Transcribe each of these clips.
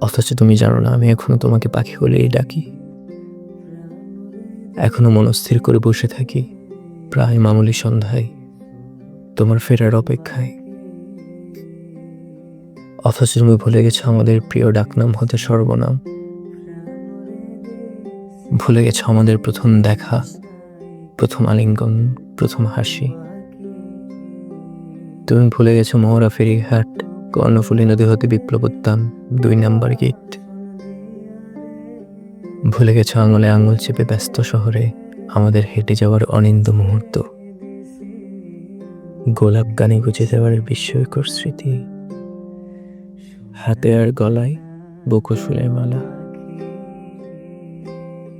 অথচ তুমি জানো না আমি এখনো তোমাকে পাখি বলেই ডাকি, এখনো মনস্থির করে বসে থাকি প্রায় মামুলি সন্ধ্যায় তোমার ফেরার অপেক্ষায়। অথচ তুমি ভুলে গেছো আমাদের প্রিয় ডাকনাম হতে সর্বনাম, ভুলে গেছো আমাদের প্রথম দেখা, প্রথম আলিঙ্গন, প্রথম হাসি। তুমি ভুলে গেছো মহড়া ফেরিঘাট, কর্ণফুলী নদী হতে বিপ্লব উদ্যান 2 নাম্বার গেট। ভুলে গেছো আঙুলে আঙুল চেপে ব্যস্ত শহরে আমাদের হেঁটে যাওয়ার অনিন্দ মুহূর্ত, গোলাপ গানে গুজে দেওয়ার বিস্ময়কর স্মৃতি, হাতে আর গলায় বকুল মালা।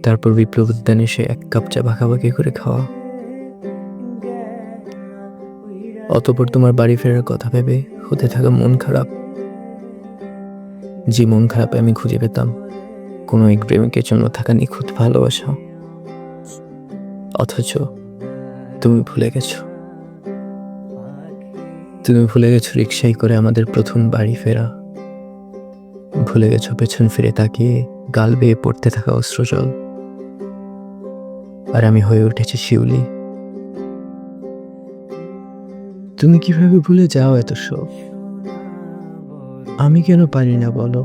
তারপর বিপ্লব উদ্যানে এসে 1 কাপ চা ভাগাভাগি করে খাওয়া। অতঃপর তোমার বাড়ি ফেরার কথা ভেবে হতে থাকা মন খারাপ, যে মন খারাপে আমি খুঁজে পেতাম কোনো এক প্রেমিকের জন্য থাকা নিখুঁত ভালোবাসা। অথচ তুমি ভুলে গেছো, তুমি ভুলে গেছো রিকশায় করে আমাদের প্রথম বাড়ি ফেরা, ভুলে গেছো পেছন ফিরে তাকিয়ে গাল বেয়ে পড়তে থাকা অশ্রুজল। আর আমি হয়ে উঠেছি শিউলি। তুমি কিভাবে ভুলে যাও এত সব, আমি কেন পারি না বলো?